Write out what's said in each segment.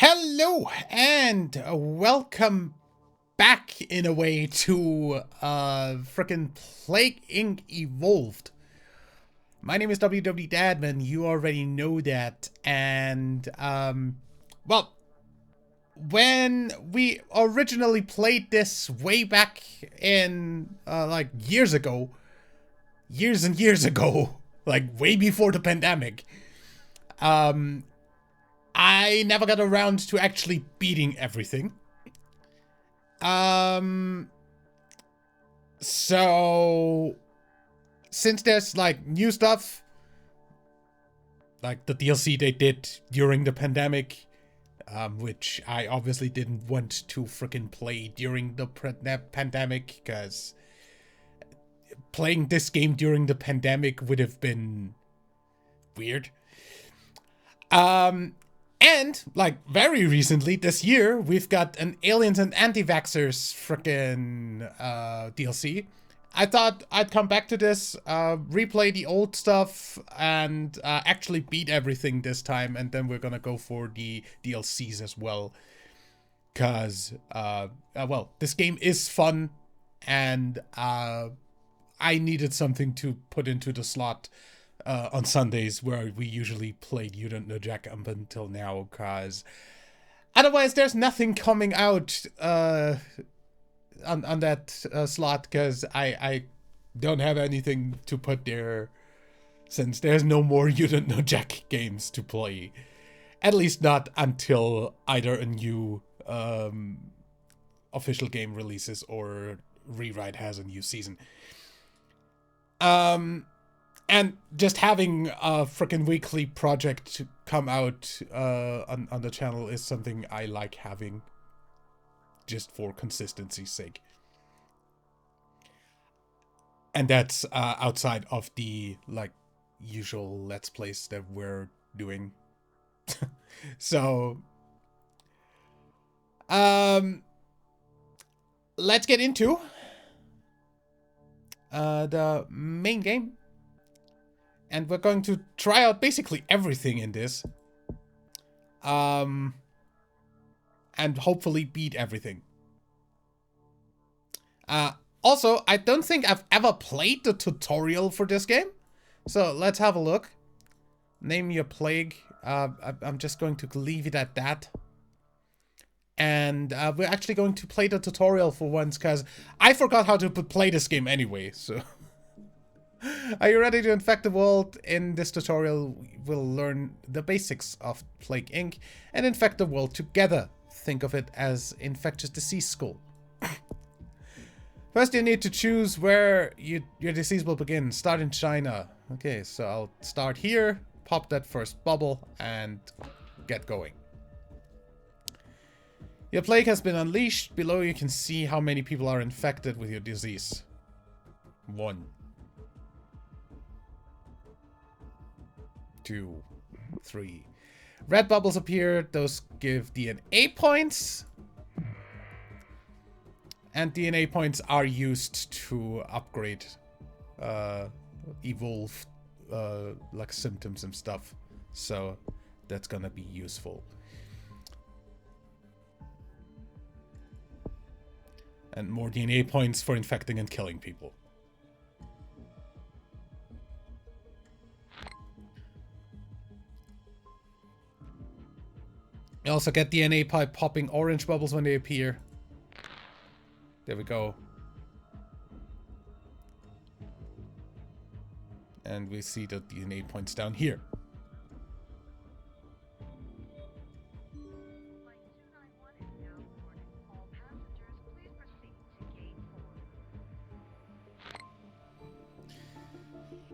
Hello and welcome back in a way to frickin' Plague Inc. Evolved. My name is WW Dadman, you already know that, and well, when we originally played this way back in like years and years ago, like way before the pandemic, I never got around to actually beating everything. So since there's like new stuff, like the DLC they did during the pandemic, which I obviously didn't want to freaking play during the pandemic, because playing this game during the pandemic would have been weird. And, like, very recently, this year, we've got an Aliens and Antivaxxers frickin' DLC. I thought I'd come back to this, replay the old stuff, and actually beat everything this time, and then we're gonna go for the DLCs as well. Because, well, this game is fun, and I needed something to put into the slot on Sundays, where we usually played You Don't Know Jack up until now, because otherwise there's nothing coming out on that slot, because I don't have anything to put there, since there's no more You Don't Know Jack games to play. At least not until either a new official game releases or Rewrite has a new season. And just having a freaking weekly project to come out on the channel is something I like having, just for consistency's sake. And that's outside of the like usual Let's Plays that we're doing. So, let's get into the main game. And we're going to try out basically everything in this. And hopefully beat everything. Also, I don't think I've ever played the tutorial for this game. So let's have a look. Name your plague. I'm just going to leave it at that. And we're actually going to play the tutorial for once, because I forgot how to play this game anyway, so... Are you ready to infect the world? In this tutorial, we'll learn the basics of Plague Inc. and infect the world together. Think of it as infectious disease school. First, you need to choose where your disease will begin. Start in China. Okay, so I'll start here, pop that first bubble, and get going. Your plague has been unleashed. Below you can see how many people are infected with your disease. 1. 2, 3. Red bubbles appear. Those give DNA points. And DNA points are used to upgrade, evolve, like symptoms and stuff. So that's gonna be useful. And more DNA points for infecting and killing people. You also get DNA by popping orange bubbles when they appear. There we go. And we see the DNA points down here.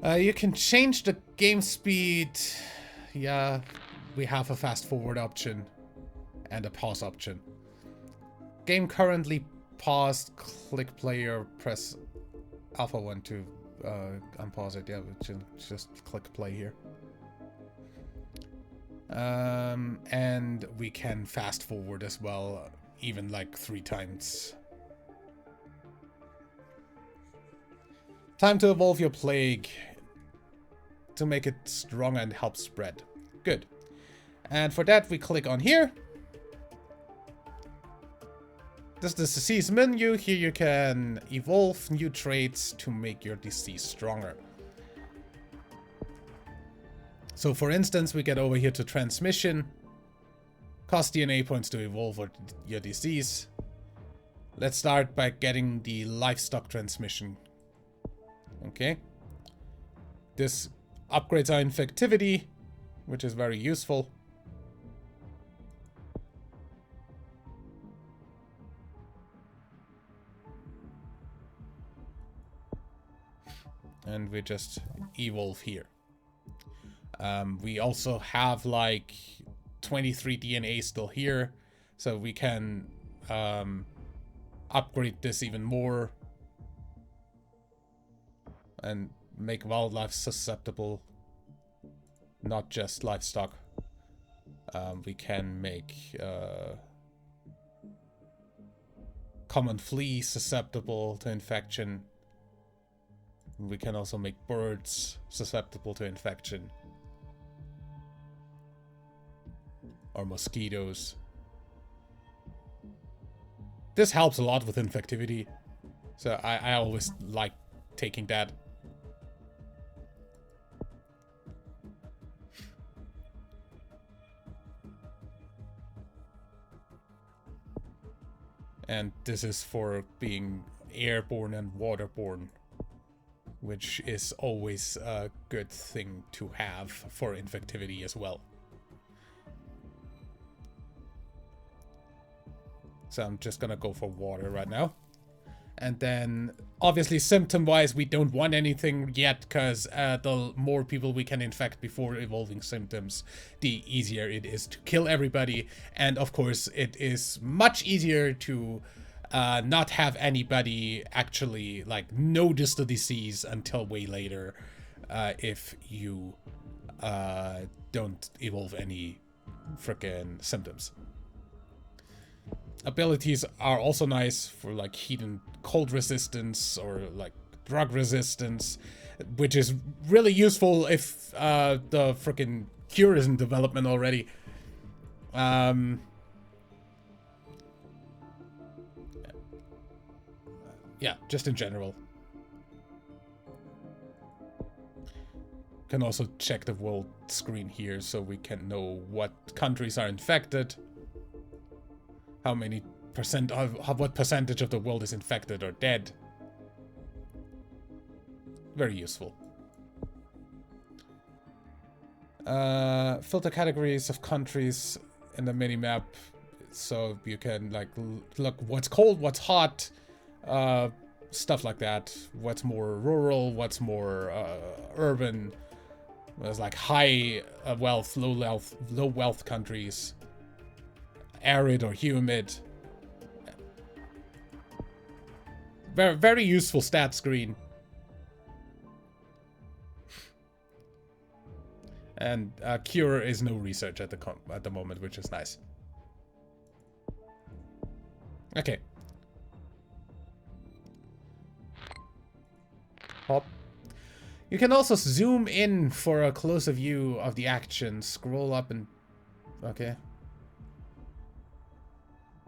You can change the game speed. Yeah, we have a fast forward option and a pause option. Game currently paused. Click play or press alpha 1 to unpause it. Yeah, just click play here. And we can fast forward as well, even like 3 times. Time to evolve your plague to make it stronger and help spread. Good. And for that, we click on here. This is the disease menu. Here you can evolve new traits to make your disease stronger. So for instance, we get over here to transmission. Cost DNA points to evolve your disease. Let's start by getting the livestock transmission. Okay. This upgrades our infectivity, which is very useful. And we just evolve here. We also have like 23 DNA still here, so we can upgrade this even more and make wildlife susceptible, not just livestock. We can make common flea susceptible to infection. We can also make birds susceptible to infection. Or mosquitoes. This helps a lot with infectivity. So I always like taking that. And this is for being airborne and waterborne, which is always a good thing to have for infectivity as well. So I'm just gonna go for water right now. And then, obviously, symptom-wise, we don't want anything yet, because the more people we can infect before evolving symptoms, the easier it is to kill everybody. And, of course, it is much easier to not have anybody actually, like, notice the disease until way later if you don't evolve any frickin' symptoms. Abilities are also nice for like heat and cold resistance or like drug resistance, which is really useful if the frickin' cure is in development already. Yeah, just in general. Can also check the world screen here so we can know what countries are infected. How many percent of what percentage of the world is infected or dead. Very useful. Filter categories of countries in the minimap, so you can like look what's cold, what's hot, stuff like that. What's more rural, what's more urban. There's like high wealth, low wealth countries. Arid or humid. Very, very useful stat screen. And cure is no research at the moment, which is nice. Okay. Hop. You can also zoom in for a closer view of the action. Scroll up and... Okay.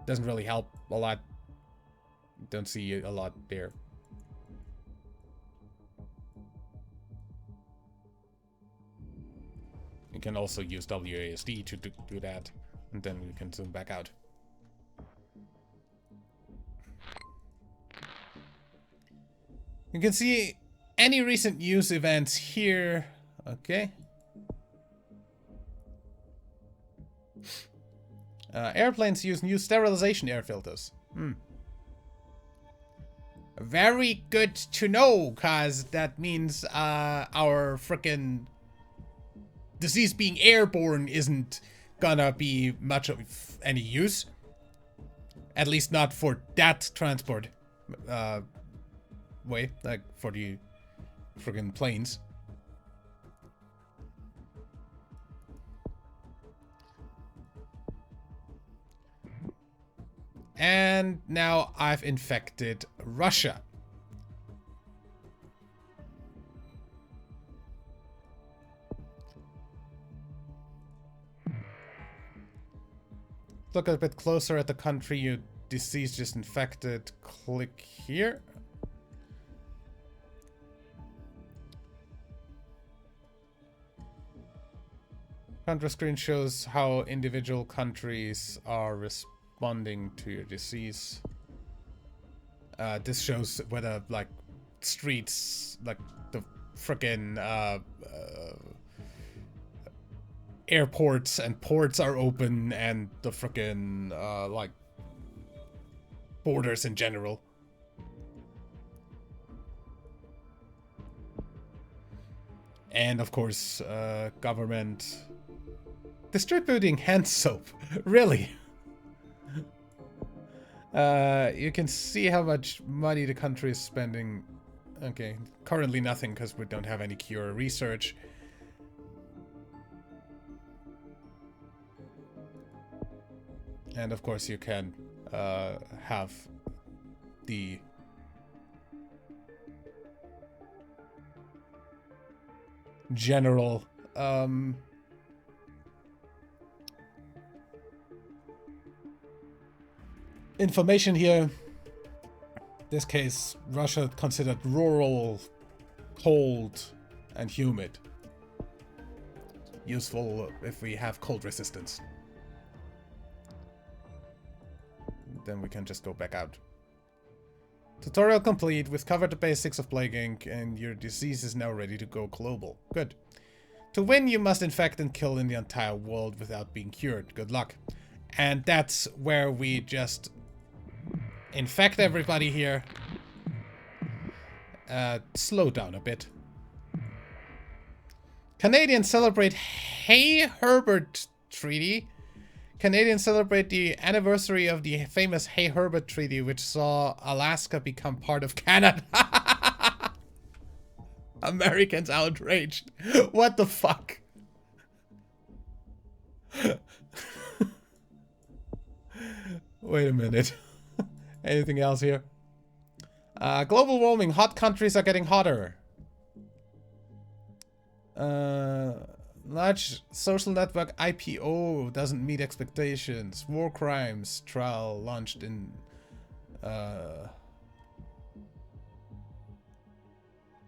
Doesn't really help a lot. Don't see a lot there. You can also use WASD to do that, and then we can zoom back out. You can see any recent news events here. Okay. Airplanes use new sterilization air filters. Very good to know, cause that means our frickin' disease being airborne isn't gonna be much of any use. At least not for that transport way, like for the frickin' planes. And now I've infected Russia. Look a bit closer at the country you disease just infected, click here. Control screen shows how individual countries are responding to your disease. This shows whether, like, streets, like the frickin' airports and ports are open, and the frickin' like borders in general. And of course, government distributing hand soap. Really? You can see how much money the country is spending. Okay, currently nothing because we don't have any cure research. And of course you can have the general information here. In this case, Russia considered rural, cold, and humid. Useful if we have cold resistance. Then we can just go back out. Tutorial complete. We've covered the basics of plaguing, and your disease is now ready to go global. Good. To win, you must infect and kill in the entire world without being cured. Good luck. And that's where we just infect everybody here. Slow down a bit. Canadians celebrate Hey Herbert Treaty. Canadians celebrate the anniversary of the famous Hey Herbert Treaty, which saw Alaska become part of Canada. Americans outraged. What the fuck? Wait a minute. Anything else here? Global warming. Hot countries are getting hotter. Large social network IPO doesn't meet expectations. War crimes trial launched in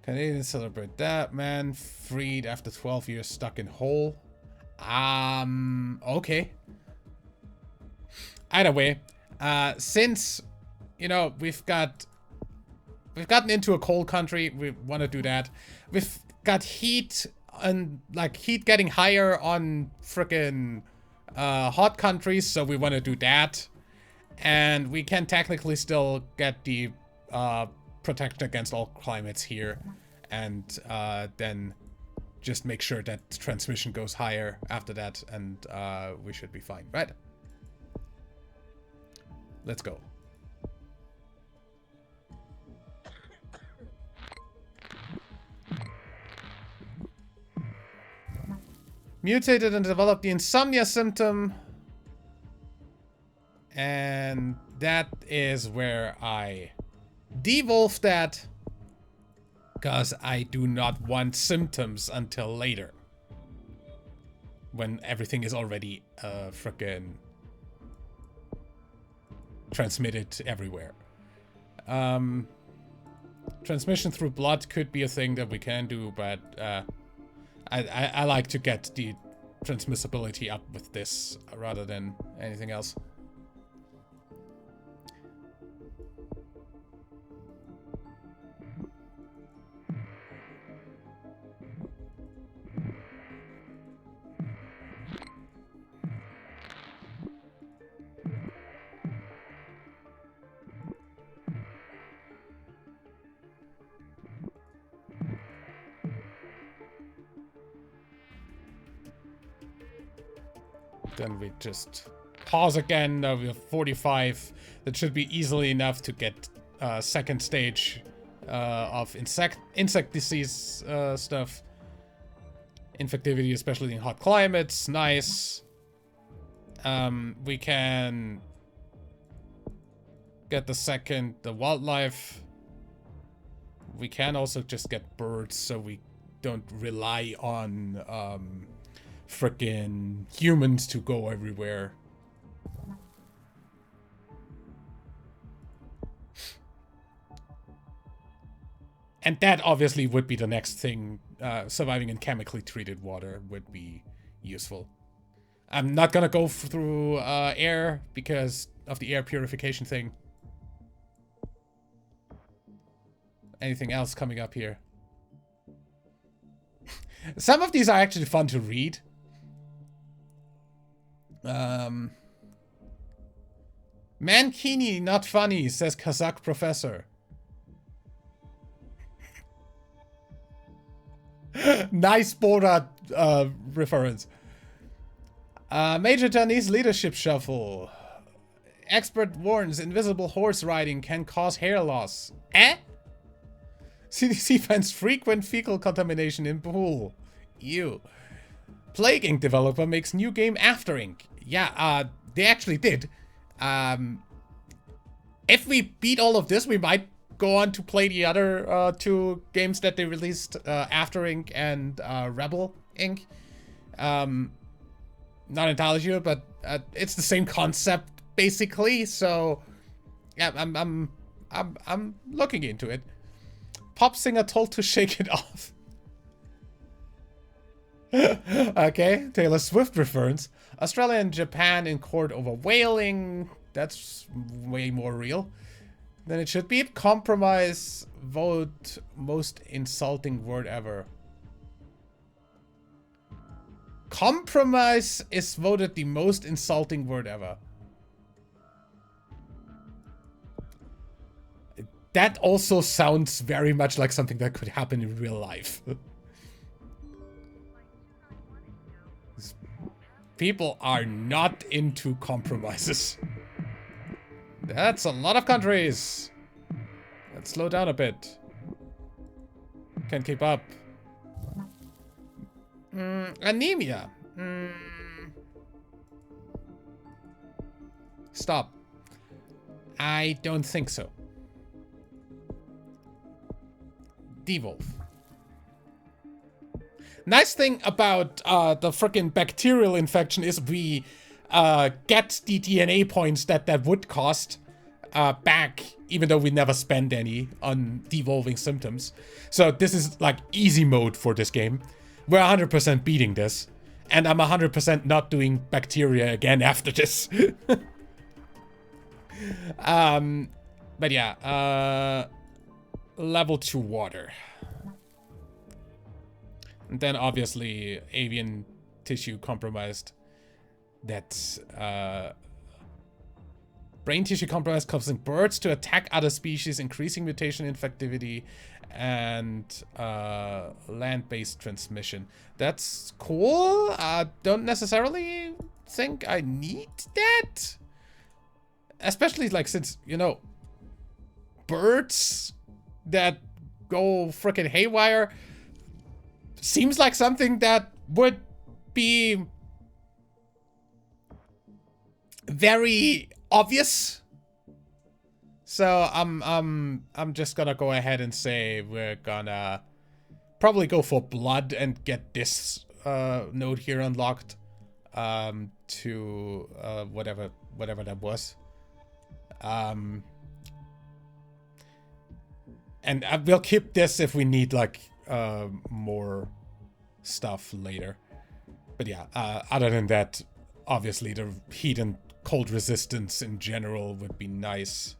Canadians celebrate that. Man freed after 12 years stuck in hole. Okay. Either way, since, you know, we've gotten into a cold country, we want to do that. We've got heat and like heat getting higher on frickin' hot countries, so we want to do that. And we can technically still get the protection against all climates here, and then just make sure that transmission goes higher after that, and we should be fine, right? Let's go. Mutated and developed the insomnia symptom. And that is where I devolve that. Because I do not want symptoms until later. When everything is already frickin' transmitted everywhere. Transmission through blood could be a thing that we can do, but I like to get the transmissibility up with this rather than anything else. Then we just pause again. Now we have 45. That should be easily enough to get second stage of insect disease stuff. Infectivity, especially in hot climates. Nice. We can get the wildlife. We can also just get birds, so we don't rely on frickin' humans to go everywhere. And that obviously would be the next thing. Surviving in chemically treated water would be useful. I'm not gonna go through air because of the air purification thing. Anything else coming up here? Some of these are actually fun to read. Mankini, not funny, says Kazakh professor. Nice Borat reference. Major Chinese leadership shuffle. Expert warns invisible horse riding can cause hair loss. Eh? CDC finds frequent fecal contamination in pool. Ew. Plague Inc. developer makes new game After Inc. Yeah, they actually did. If we beat all of this, we might go on to play the other 2 games that they released, After Inc. and Rebel Inc. Not entirely sure, but it's the same concept basically. So yeah, I'm looking into it. Pop singer told to shake it off. Okay, Taylor Swift reference. Australia and Japan in court over whaling. That's way more real than it should be. Compromise vote most insulting word ever. Compromise is voted the most insulting word ever. That also sounds very much like something that could happen in real life. People are not into compromises. That's a lot of countries. Let's slow down a bit. Can't keep up. Anemia. Stop. I don't think so. Devolve. Nice thing about the frickin' bacterial infection is we get the DNA points that would cost back, even though we never spend any on devolving symptoms. So this is like easy mode for this game. We're 100% beating this, and I'm 100% not doing bacteria again after this. But yeah, level 2 water. And then obviously avian tissue compromised. That's brain tissue compromised, causing birds to attack other species, increasing mutation infectivity, and land-based transmission. That's cool. Don't necessarily think I need that. Especially like since, you know, birds that go frickin' haywire seems like something that would be very obvious. So I'm just gonna go ahead and say we're gonna probably go for blood and get this node here unlocked to whatever that was. And we'll keep this if we need like more stuff later. But yeah, other than that, obviously the heat and cold resistance in general would be nice.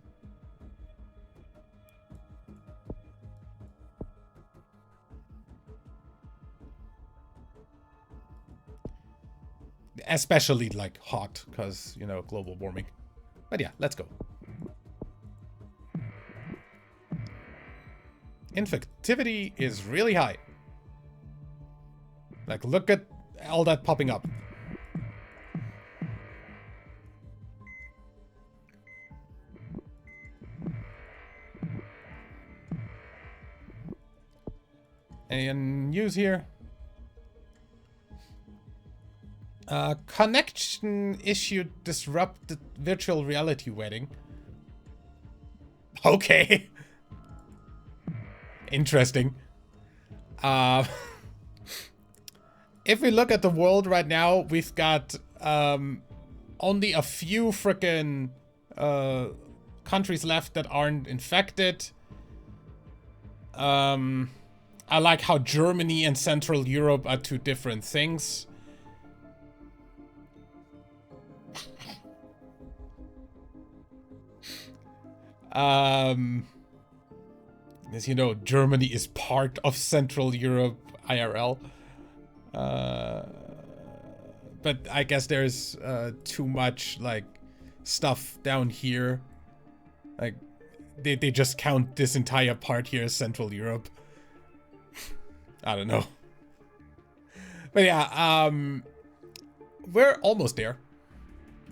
Especially like hot, because, you know, global warming. But yeah, let's go. Infectivity is really high. Like, look at all that popping up. Any news here? Connection issue disrupted virtual reality wedding. Okay. Interesting. If we look at the world right now, we've got only a few frickin' countries left that aren't infected. I like how Germany and Central Europe are two different things. As you know, Germany is part of Central Europe IRL. But I guess there's too much like stuff down here. Like they just count this entire part here as Central Europe. I don't know. But yeah, we're almost there.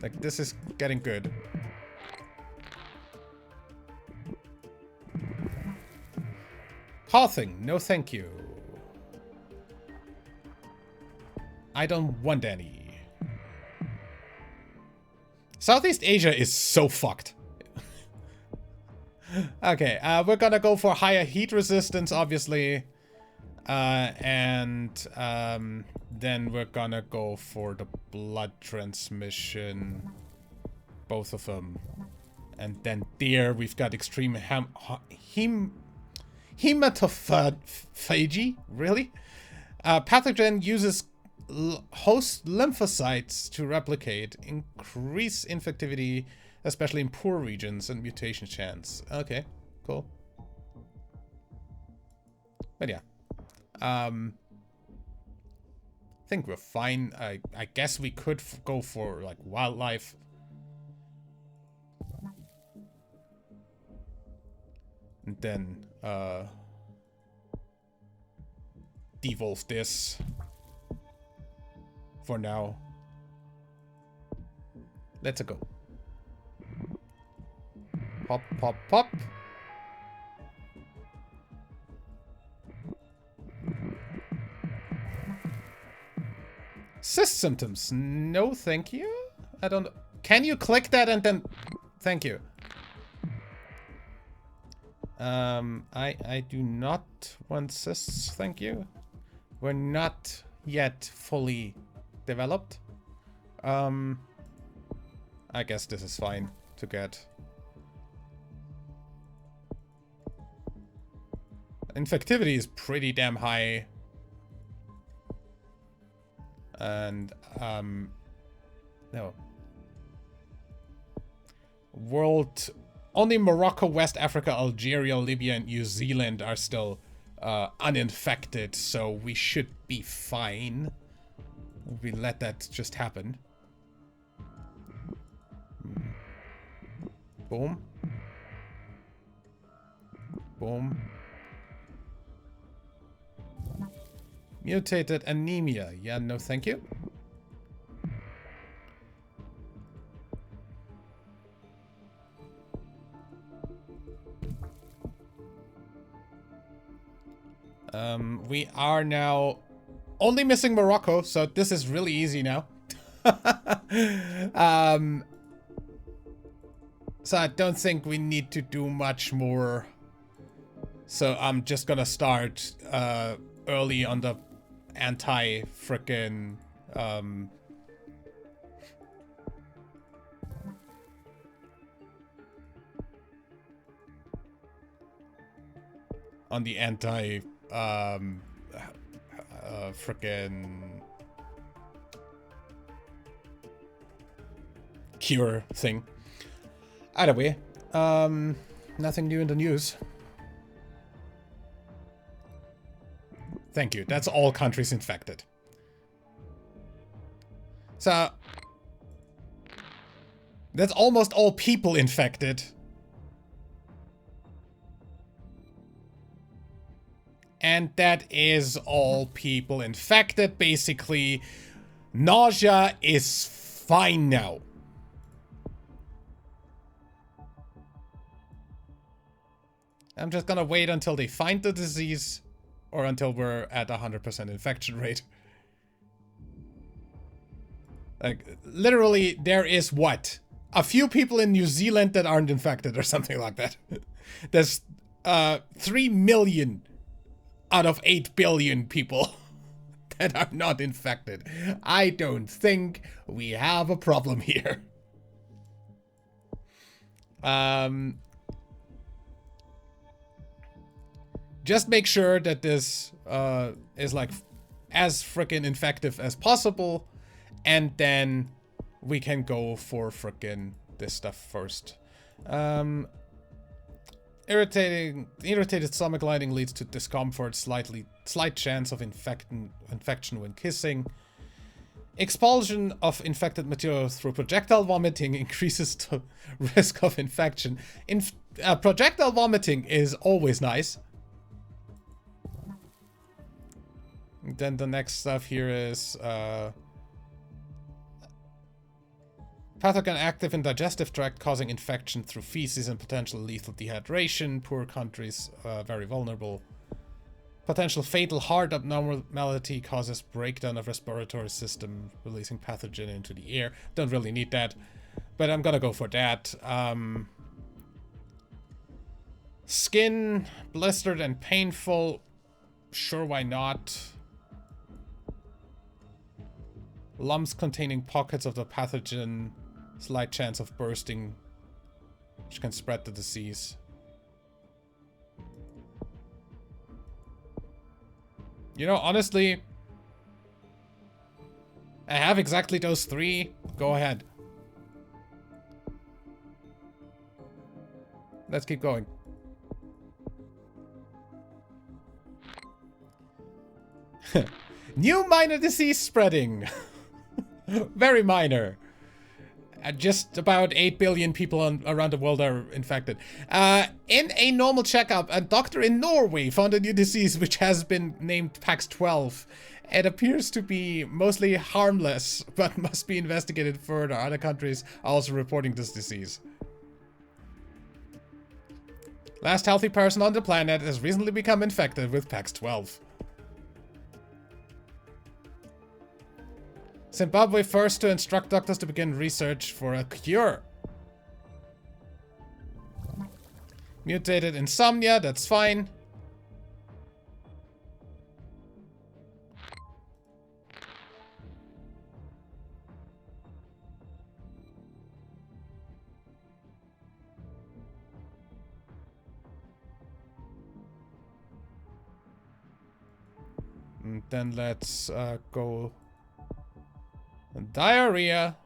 Like this is getting good. Coughing, no thank you. I don't want any. Southeast Asia is so fucked. Okay, we're gonna go for higher heat resistance, obviously. And then we're gonna go for the blood transmission. Both of them. And then there we've got extreme hematophagy? Really? Pathogen uses host lymphocytes to replicate, increase infectivity, especially in poor regions, and mutation chance. Okay, cool. But yeah. I think we're fine. I guess we could go for like wildlife. And then devolve this for now. Let's go. Pop, pop, pop. Cyst symptoms. No, thank you. I don't... Can you click that and then... Thank you. I do not want cysts, thank you. We're not yet fully developed. I guess this is fine to get. Infectivity is pretty damn high. And, no. World... Only Morocco, West Africa, Algeria, Libya, and New Zealand are still uninfected, so we should be fine. We let that just happen. Boom. Boom. Mutated anemia. Yeah, no thank you. We are now only missing Morocco, so this is really easy now. So I don't think we need to do much more. So I'm just gonna start early on the anti-frickin' on the anti frickin' cure thing. Either way, nothing new in the news. Thank you. That's all countries infected. So that's almost all people infected. And that is all people infected, basically. Nausea is fine now. I'm just gonna wait until they find the disease, or until we're at 100% infection rate. Like, literally, there is what? A few people in New Zealand that aren't infected, or something like that. There's 3 million out of 8 billion people that are not infected. I don't think we have a problem here. Just make sure that this is like as freaking effective as possible, and then we can go for freaking this stuff first. Irritated stomach lining leads to discomfort, slight chance of infection when kissing. Expulsion of infected material through projectile vomiting increases the risk of infection. Projectile vomiting is always nice. Then the next stuff here is pathogen active in digestive tract causing infection through feces and potential lethal dehydration. Poor countries very vulnerable. Potential fatal heart abnormality causes breakdown of respiratory system, releasing pathogen into the air. Don't really need that, but I'm gonna go for that. Skin blistered and painful. Sure, why not? Lumps containing pockets of the pathogen. Slight chance of bursting, which can spread the disease. You know, honestly, I have exactly those three. Go ahead. Let's keep going. New minor disease spreading. Very minor. Just about 8 billion people around the world are infected. In a normal checkup, a doctor in Norway found a new disease which has been named PAX-12. It appears to be mostly harmless, but must be investigated further. Other countries are also reporting this disease. Last healthy person on the planet has recently become infected with PAX-12. Zimbabwe first to instruct doctors to begin research for a cure. Mutated insomnia, that's fine. And then let's go... Diarrhea.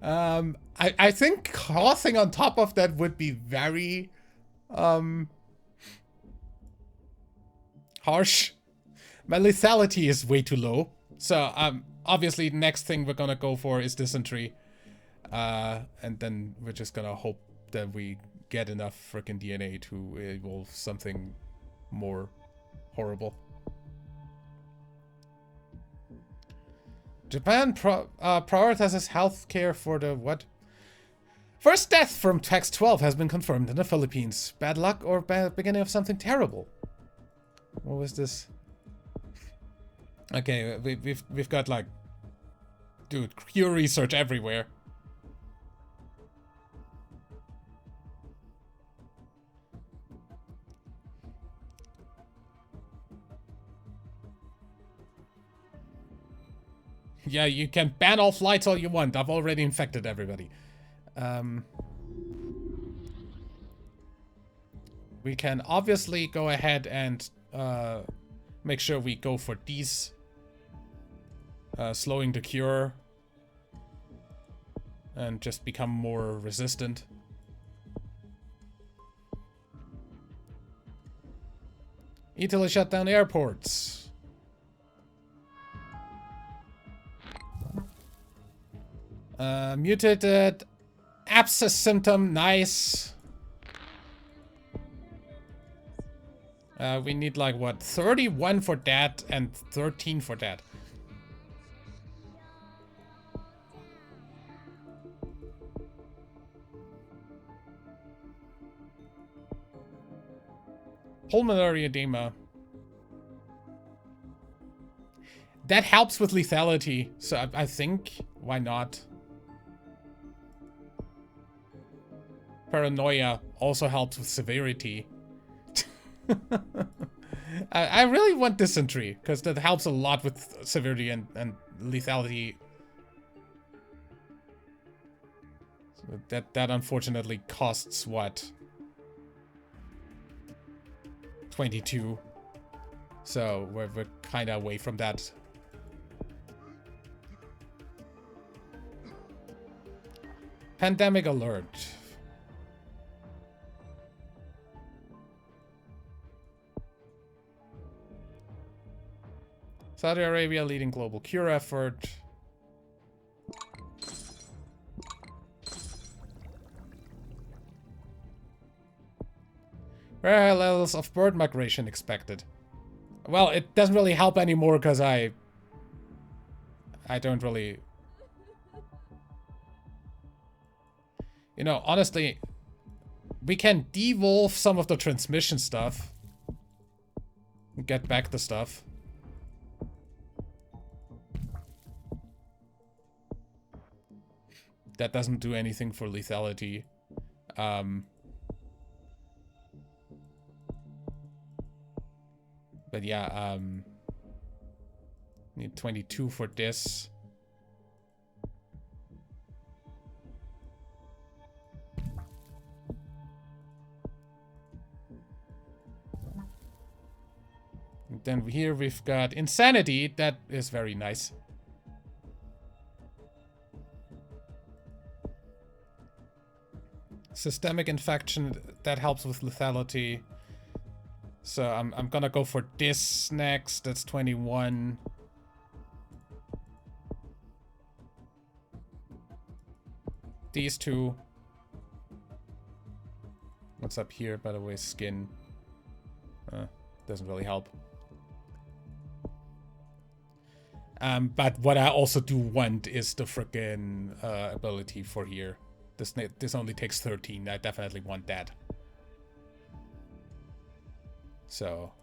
I think coughing on top of that would be very harsh. My lethality is way too low. So obviously the next thing we're gonna go for is dysentery. And then we're just gonna hope that we get enough freaking DNA to evolve something more horrible. Japan prioritizes healthcare for the what? First death from PAX-12 has been confirmed in the Philippines. Bad luck or beginning of something terrible? What was this? Okay, we've got like, dude, cure research everywhere. Yeah, you can ban all flights all you want. I've already infected everybody. We can obviously go ahead and make sure we go for these. Slowing the cure. And just become more resistant. Italy shut down airports. Mutated abscess symptom, nice. We need like what, 31 for that and 13 for that. Pulmonary edema. That helps with lethality, so I think, why not? Paranoia also helps with severity. I really want dysentery, because that helps a lot with severity and lethality. That unfortunately costs what? 22. So we're kind of away from that. Pandemic alert. Saudi Arabia leading global cure effort. Very high levels of bird migration expected. Well, it doesn't really help anymore because I don't really... You know, honestly, we can devolve some of the transmission stuff. Get back the stuff. That doesn't do anything for lethality. But yeah, need 22 for this. And then here we've got insanity. That is very nice. Systemic infection, that helps with lethality. So I'm gonna go for this next. That's 21. These two. What's up here, by the way? Skin. Doesn't really help. But what I also do want is the frickin' ability for here. This only takes 13. I definitely want that. So,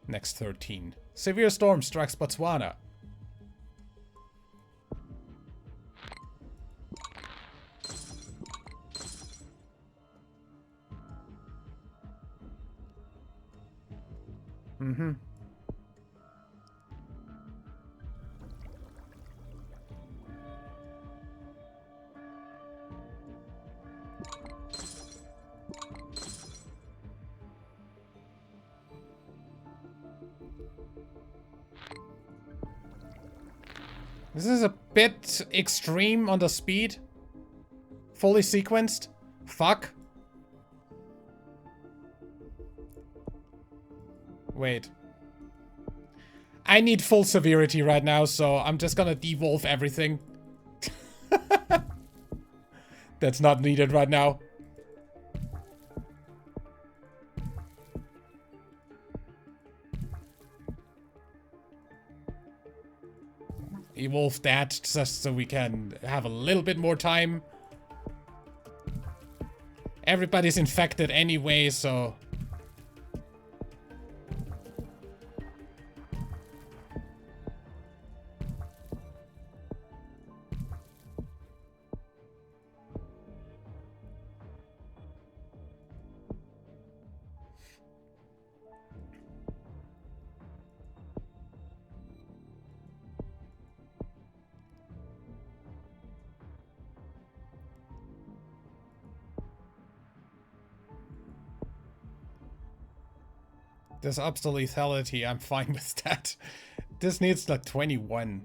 next 13. Severe storm strikes Botswana. Mm-hmm. This is a bit extreme on the speed. Fully sequenced. Fuck. Wait. I need full severity right now, so I'm just gonna devolve everything. That's not needed right now. Evolve that just so we can have a little bit more time. Everybody's infected anyway, so... This ups the lethality, I'm fine with that. This needs like 21.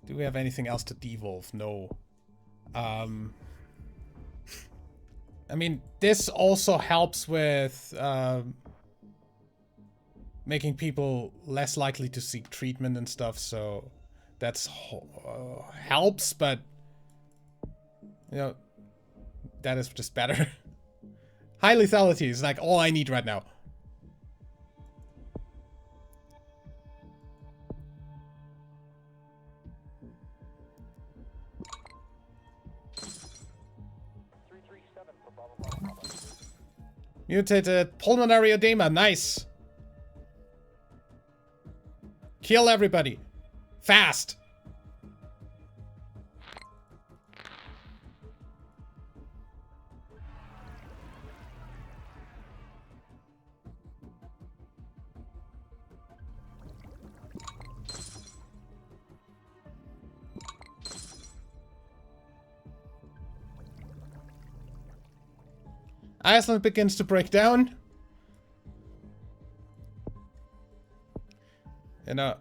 Do we have anything else to devolve? No. I mean, this also helps with making people less likely to seek treatment and stuff, so that's helps, but you know, that is just better. High lethality is like all I need right now. Mutated pulmonary edema, nice. Kill everybody. Fast. Iceland begins to break down. You know.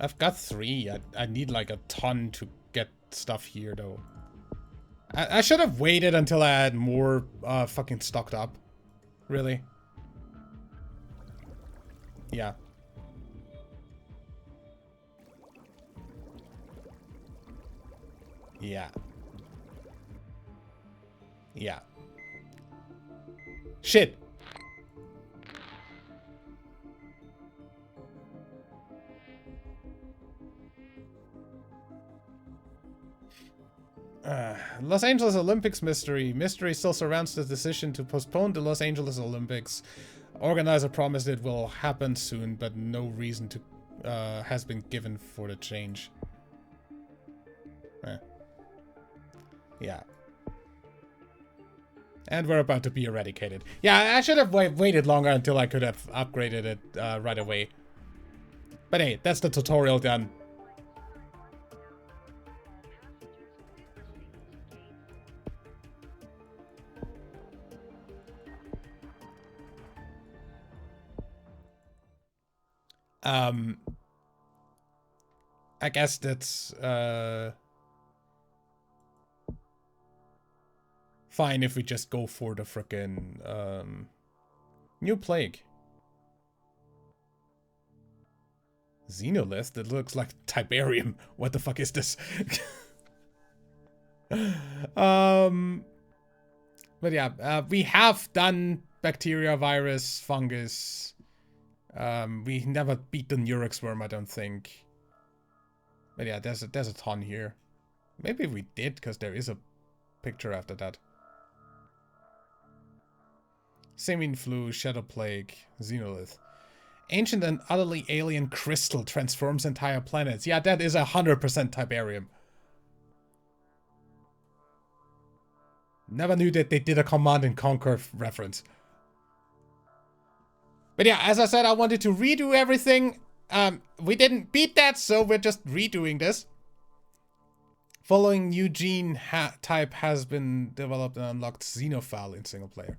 I've got 3. I need like a ton to get stuff here though. I should have waited until I had more fucking stocked up. Really. Yeah. Yeah. Yeah. Shit. Los Angeles Olympics mystery. Mystery still surrounds the decision to postpone the Los Angeles Olympics. Organizer promised it will happen soon, but no reason to has been given for the change. Yeah. And we're about to be eradicated. Yeah, I should have waited longer until I could have upgraded it right away. But hey, that's the tutorial done. I guess that's fine if we just go for the frickin' new plague. Xenolith? That looks like Tiberium. What the fuck is this? But yeah, we have done bacteria, virus, fungus. We never beat the Murex worm, I don't think. But yeah, there's a ton here. Maybe we did, because there is a picture after that. Simian flu, shadow plague, xenolith. Ancient and utterly alien crystal transforms entire planets. Yeah, that is 100% Tiberium. Never knew that they did a Command and Conquer reference. But yeah, as I said, I wanted to redo everything. We didn't beat that, so we're just redoing this. Following new gene type has been developed and unlocked Xenophile in single player.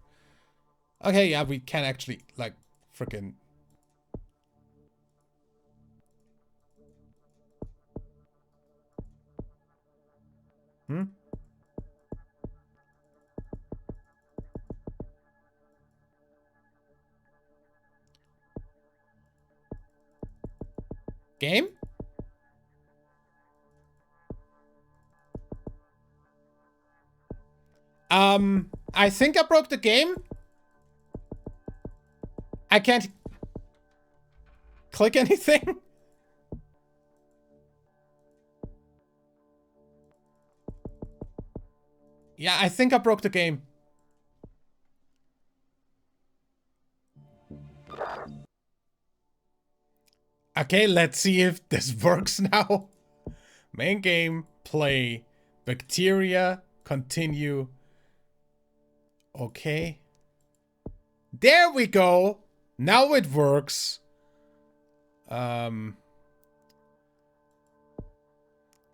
Okay, yeah, we can actually, like, frickin'... Game? I think I broke the game. I can't click anything. Yeah, I think I broke the game. Okay, let's see if this works now. Main game, play, bacteria, continue. Okay. There we go. Now it works. Got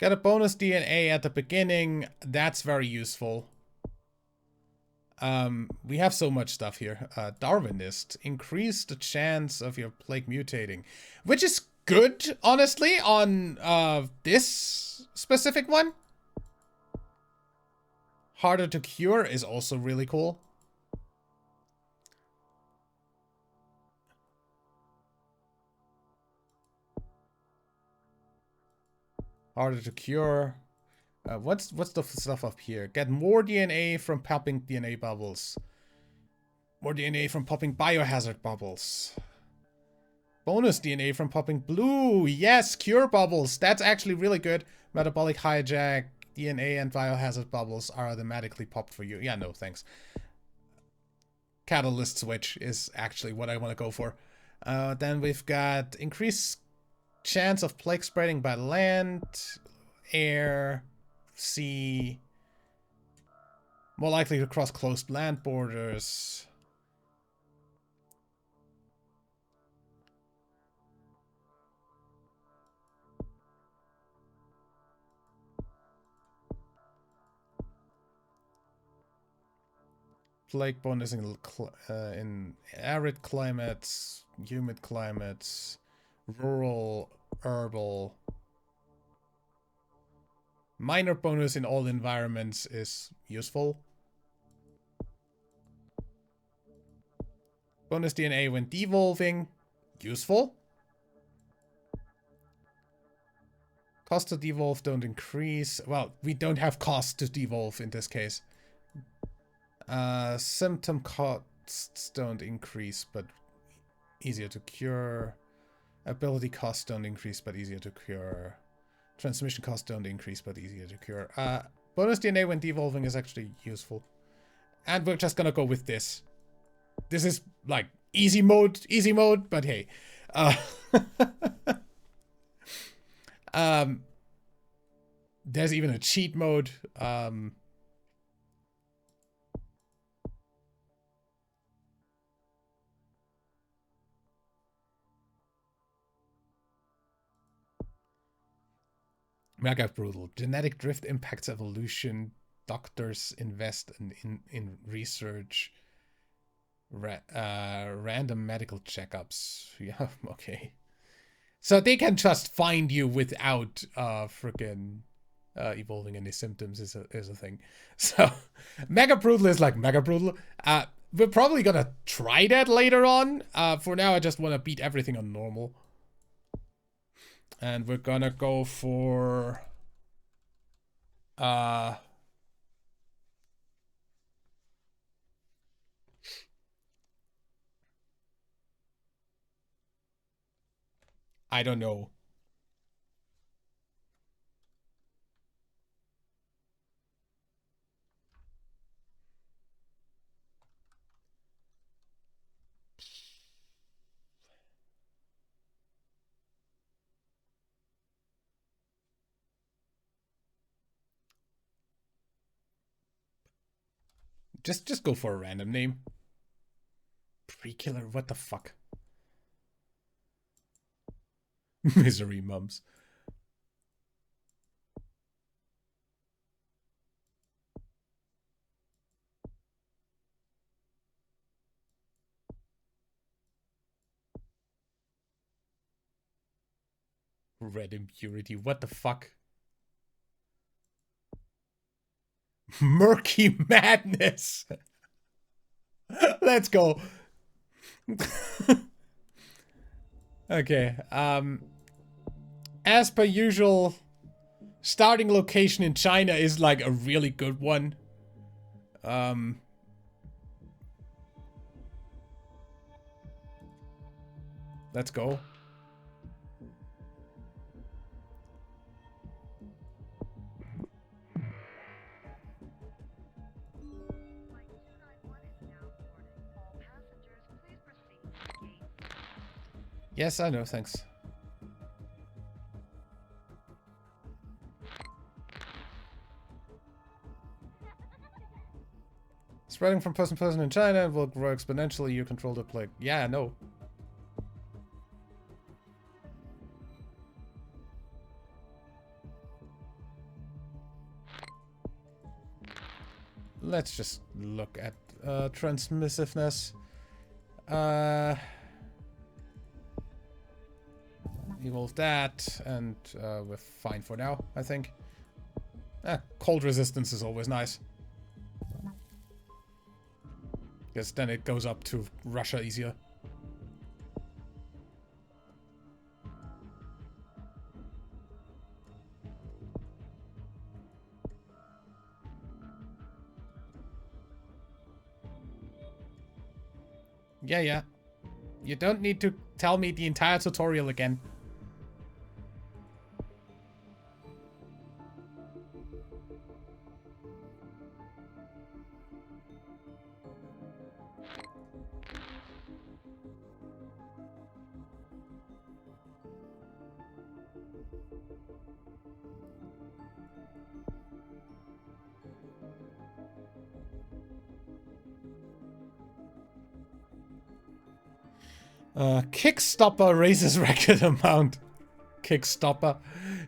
a bonus DNA at the beginning. That's very useful. We have so much stuff here. Darwinist. Increase the chance of your plague mutating. Which is good, honestly, on this specific one. Harder to cure is also really cool. Harder to cure. What's the stuff up here? Get more DNA from popping DNA bubbles. More DNA from popping biohazard bubbles. Bonus DNA from popping blue. Yes, cure bubbles. That's actually really good. Metabolic hijack, DNA, and biohazard bubbles are automatically popped for you. Yeah, no, thanks. Catalyst switch is actually what I want to go for. Then we've got increased chance of plague spreading by land, air, sea. More likely to cross closed land borders. plague bonus in arid climates, humid climates, rural, herbal. Minor bonus in all environments is useful. Bonus DNA when devolving, useful. Cost to devolve don't increase. Well, we don't have cost to devolve in this case. Symptom costs don't increase, but easier to cure. Ability costs don't increase, but easier to cure. Transmission costs don't increase, but easier to cure. Bonus DNA when devolving is actually useful. And we're just gonna go with this. This is like easy mode, but hey. There's even a cheat mode. Mega brutal. Genetic drift impacts evolution. Doctors invest in research. Random medical checkups. Yeah, okay. So they can just find you without freaking evolving any symptoms is a thing. So Mega Brutal is like Mega Brutal. We're probably gonna try that later on. For now, I just want to beat everything on normal. And we're gonna go for I don't know. Just go for a random name. Pre-killer, what the fuck? Misery mums. Red impurity, what the fuck? Murky madness. Let's go. Okay. As per usual, starting location in China is like a really good one. Let's go. Yes, I know, thanks. Spreading from person to person in China will grow exponentially. You control the plague. Yeah, I know. Let's just look at transmissiveness. Evolve that, and we're fine for now, I think. Cold resistance is always nice. Because then it goes up to Russia easier. Yeah. You don't need to tell me the entire tutorial again. Kickstopper raises record amount. Kickstopper.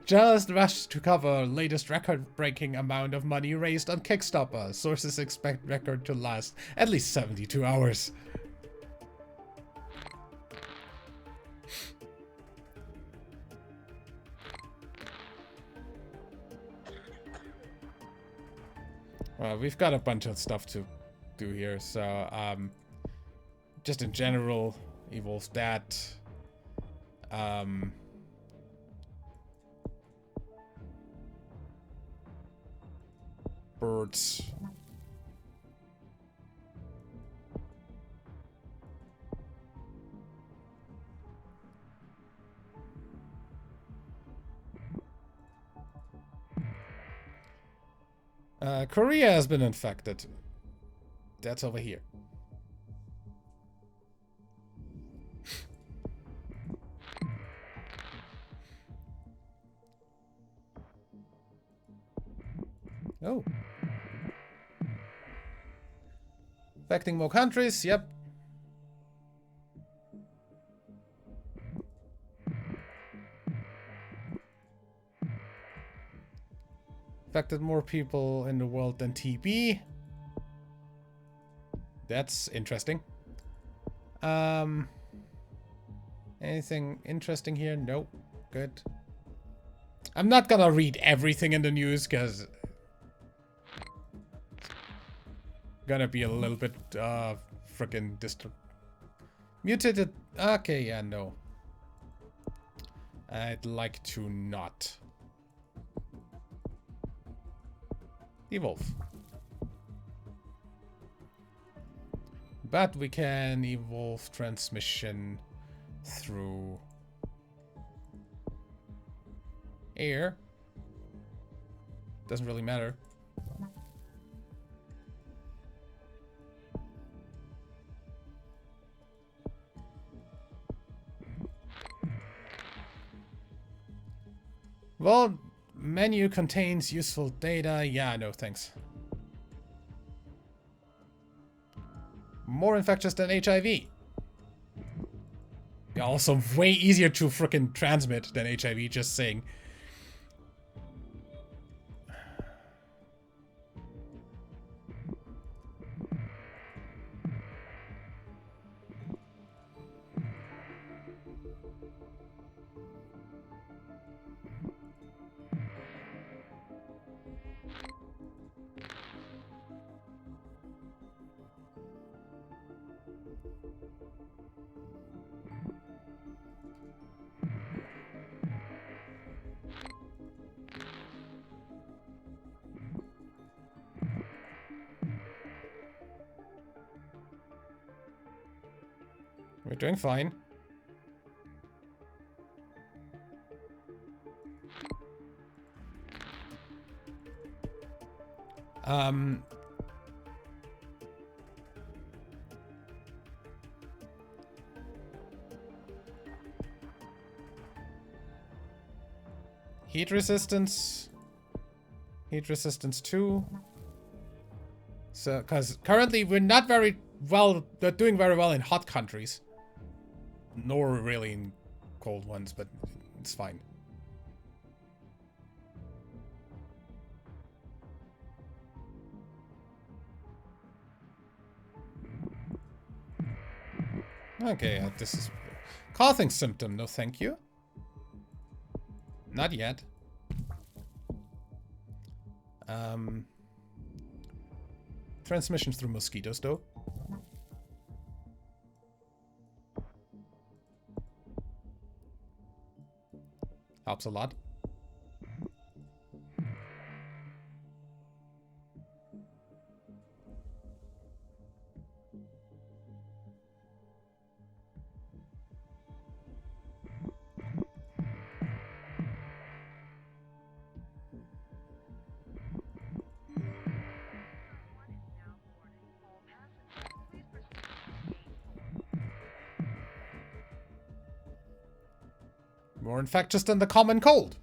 Journalists rush to cover latest record-breaking amount of money raised on Kickstopper. Sources expect record to last at least 72 hours. Well, we've got a bunch of stuff to do here, so just in general, evolve that. Birds. Korea has been infected. That's over here. Oh. Affecting more countries, yep. Affected more people in the world than TB. That's interesting. Anything interesting here? Nope. Good. I'm not gonna read everything in the news because gonna be a little bit freaking mutated. Okay, yeah, no. I'd like to not evolve, but we can evolve transmission through air. Doesn't really matter. Well, menu contains useful data. Yeah, no thanks. More infectious than HIV. Yeah, also way easier to frickin' transmit than HIV, just saying. We're doing fine. Heat resistance 2. So, because currently we're not very well, they're doing very well in hot countries. Nor really in cold ones, but it's fine. Okay, this is coughing symptom. No, thank you. Not yet. Transmission through mosquitoes, though. Helps a lot. More infectious than the common cold.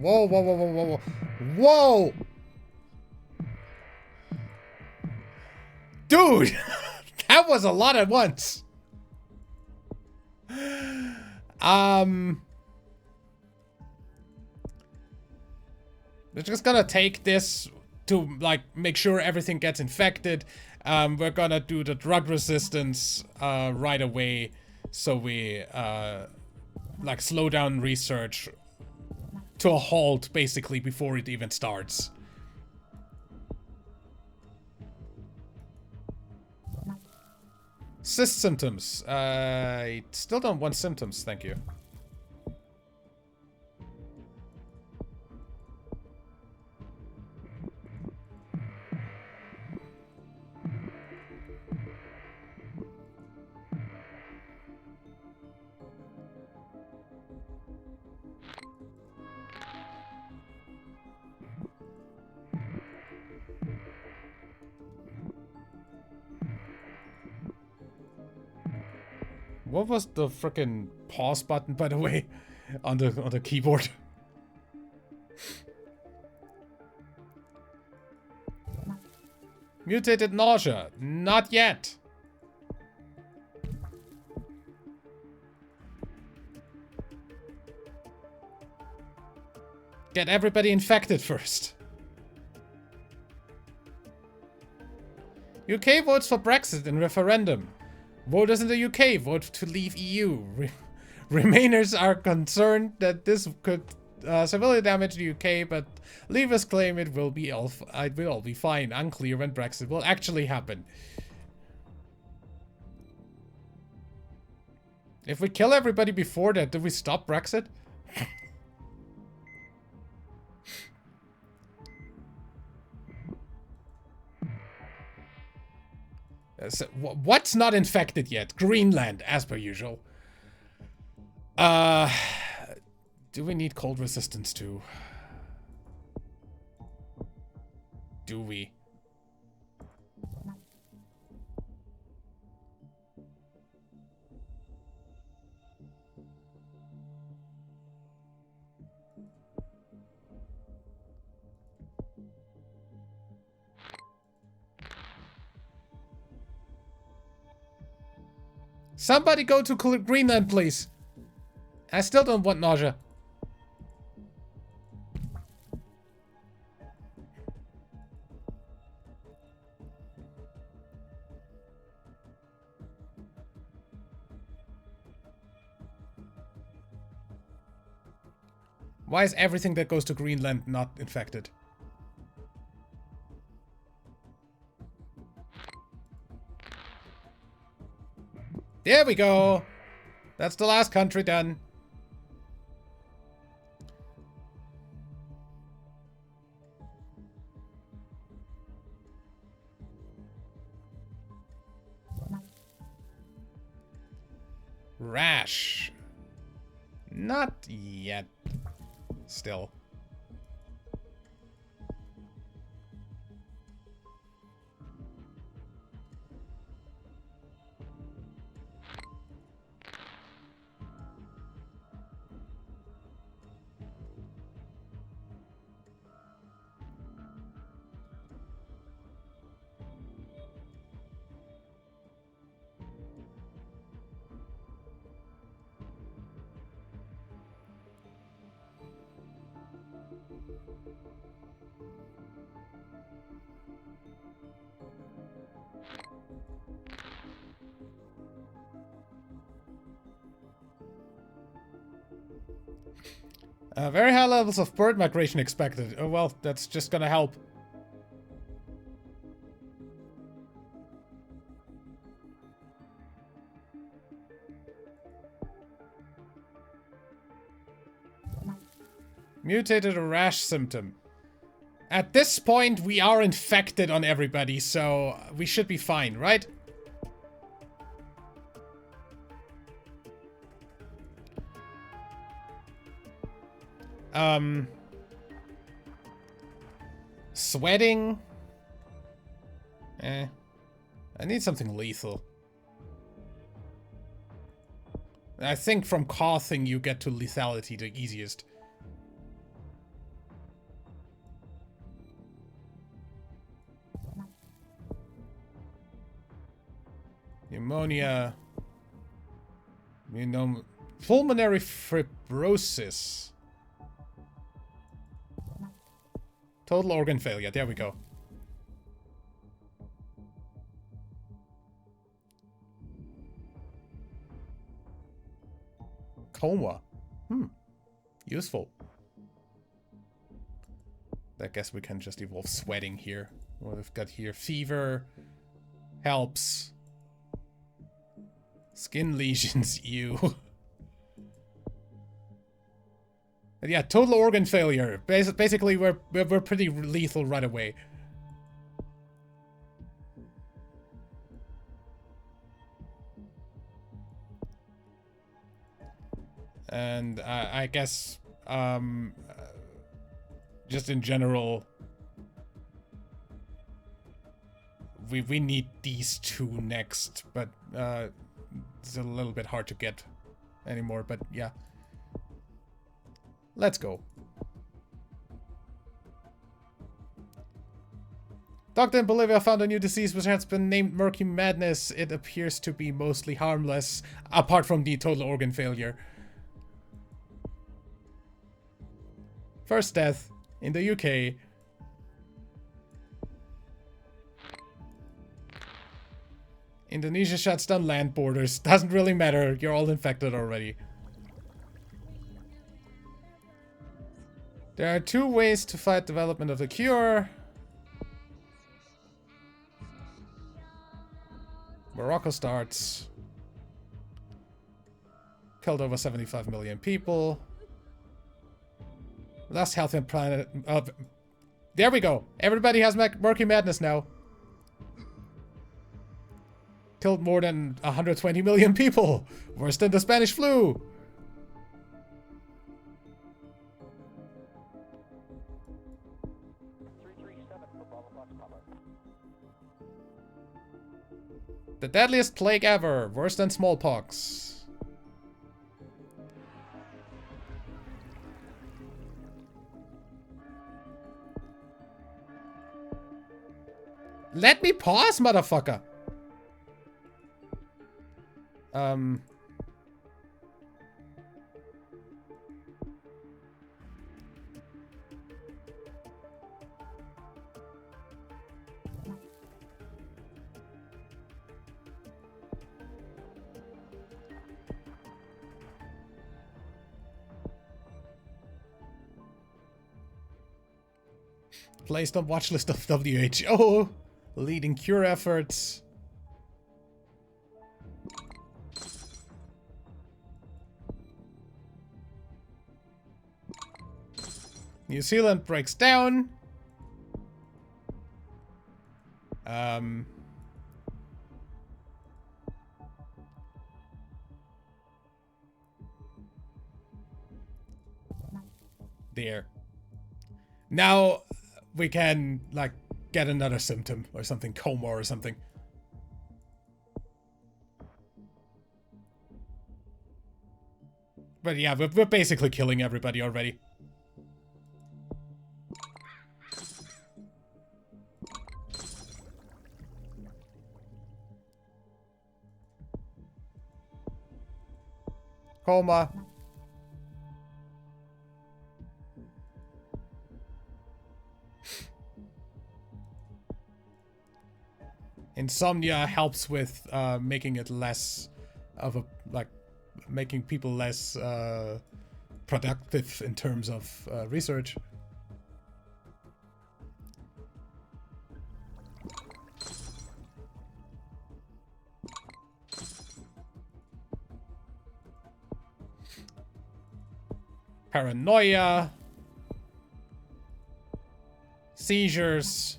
Whoa, whoa, whoa, whoa, whoa, whoa! Whoa! Dude! That was a lot at once! We're just gonna take this to, like, make sure everything gets infected. We're gonna do the drug resistance right away, so we like slow down research to a halt basically before it even starts. Cyst symptoms. I still don't want symptoms, thank you. What was the frickin' pause button, by the way, on the keyboard? Mutated nausea. Not yet. Get everybody infected first. UK votes for Brexit in referendum. Voters in the UK vote to leave EU. Remainers are concerned that this could severely damage the UK, but leavers claim it will all be fine. Unclear when Brexit will actually happen. If we kill everybody before that, do we stop Brexit? So, what's not infected yet? Greenland, as per usual. Do we need cold resistance too? Do we? Somebody go to Greenland, please. I still don't want nausea. Why is everything that goes to Greenland not infected? There we go. That's the last country done. Rash. Not yet. Still. Very high levels of bird migration expected. Oh well, that's just gonna help. Mutated rash symptom. At this point, we are infected on everybody, so we should be fine, right? Sweating. I need something lethal. I think from coughing you get to lethality the easiest. Pneumonia. Pulmonary fibrosis. Total organ failure. There we go. Coma. Useful. I guess we can just evolve sweating here. What we've got here. Fever. Helps. Skin lesions. Ew. Yeah, total organ failure. Basically, we're pretty lethal right away. And I guess, just in general, we need these two next, but it's a little bit hard to get anymore. But yeah, let's go. Doctor in Bolivia found a new disease which has been named Murky Madness. It appears to be mostly harmless, apart from the total organ failure. First death in the UK. Indonesia shuts down land borders. Doesn't really matter. You're all infected already. There are 2 ways to fight development of the cure. Morocco starts. Killed over 75 million people. Last healthy planet. There we go. Everybody has Murky Madness now. Killed more than 120 million people. Worse than the Spanish flu. The deadliest plague ever. Worse than smallpox. Let me pause, motherfucker. Placed on watch list of WHO. Leading cure efforts. New Zealand breaks down. There. Now we can, like, get another symptom or something, coma or something. But yeah, we're basically killing everybody already. Coma. Insomnia helps with making it less of a, like, making people less productive in terms of research. Paranoia. Seizures.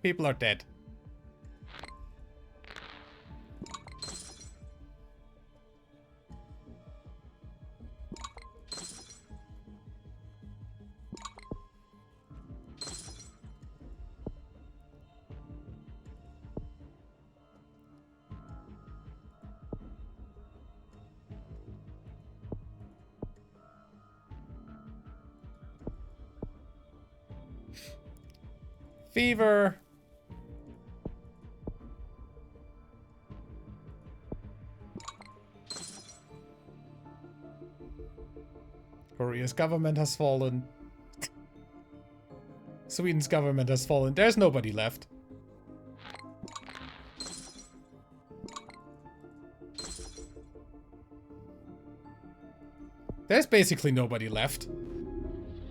People are dead. Fever. Korea's government has fallen. Sweden's government has fallen. There's nobody left. There's basically nobody left.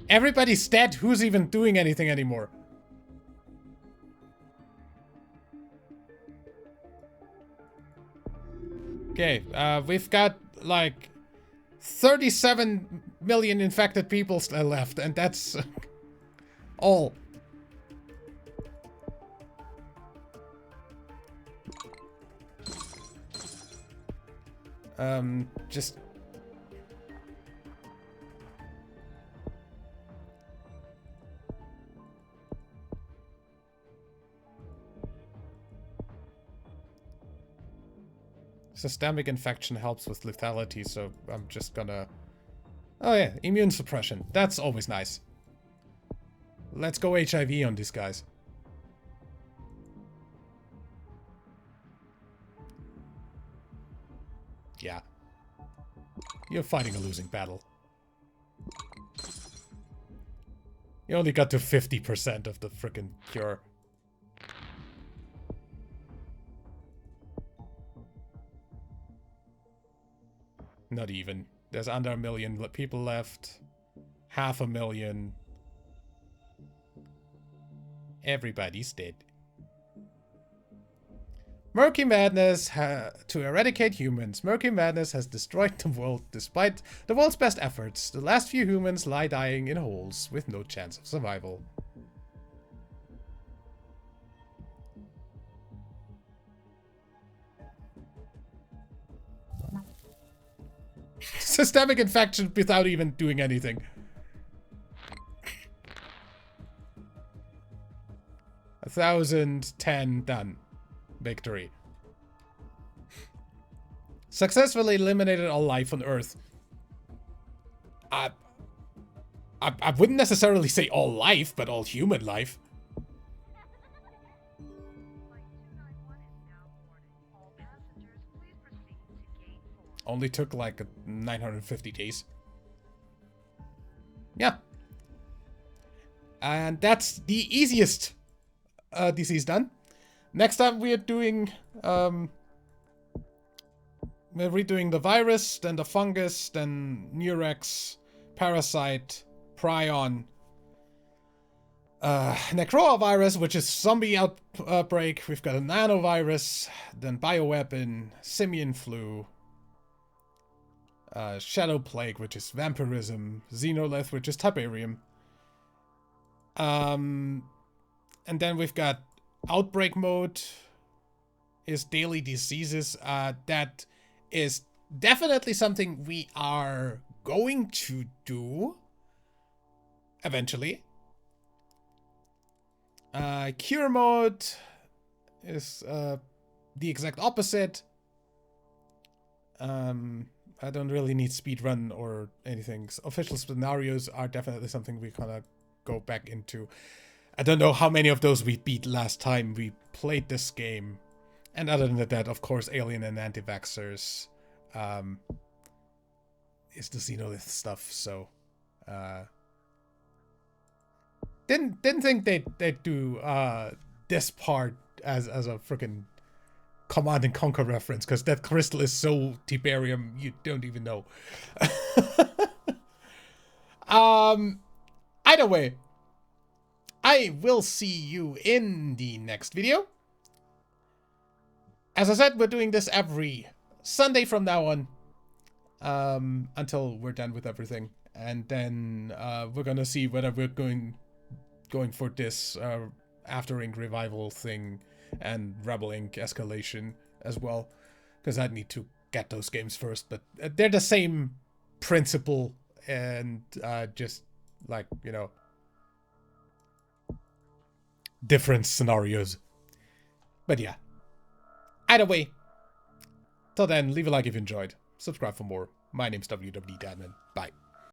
Everybody's dead. Who's even doing anything anymore? Okay, we've got like 37 million infected people still left, and that's all. Just... Systemic infection helps with lethality, so I'm just gonna... Oh yeah, immune suppression. That's always nice. Let's go HIV on these guys. Yeah. You're fighting a losing battle. You only got to 50% of the frickin' cure. Not even. There's under 1 million people left. 500,000. Everybody's dead. Murky Madness to eradicate humans. Murky Madness has destroyed the world despite the world's best efforts. The last few humans lie dying in holes with no chance of survival. Systemic infection without even doing anything. A 1,010 done. Victory. Successfully eliminated all life on Earth. I wouldn't necessarily say all life, but all human life. Only took like 950 days. Yeah. And that's the easiest disease done. Next time we are doing... we're redoing the virus, then the fungus, then Murex, Parasite, Prion, Necrovirus, which is zombie outbreak. We've got a nanovirus, then bioweapon, simian flu, Shadow Plague, which is vampirism, Xenolith, which is Tiberium. And then we've got Outbreak Mode is daily diseases. That is definitely something we are going to do eventually. Cure Mode is the exact opposite. I don't really need speedrun or anything. Official scenarios are definitely something we're gonna go back into. I don't know how many of those we beat last time we played this game. And other than that, of course, Alien and Antivaxxers is the Xenolith stuff, so didn't think they'd do this part as a freaking Command and Conquer reference, because that crystal is so Tiberium you don't even know. Either way, I will see you in the next video. As I said, we're doing this every Sunday from now on, until we're done with everything, and then we're gonna see whether we're going for this After Ink revival thing and Rebel Inc. escalation as well, because I need to get those games first, but they're the same principle, and just like, you know, different scenarios. But yeah, either way, till then, leave a like if you enjoyed, subscribe for more. My name's WWD Dadman. Bye.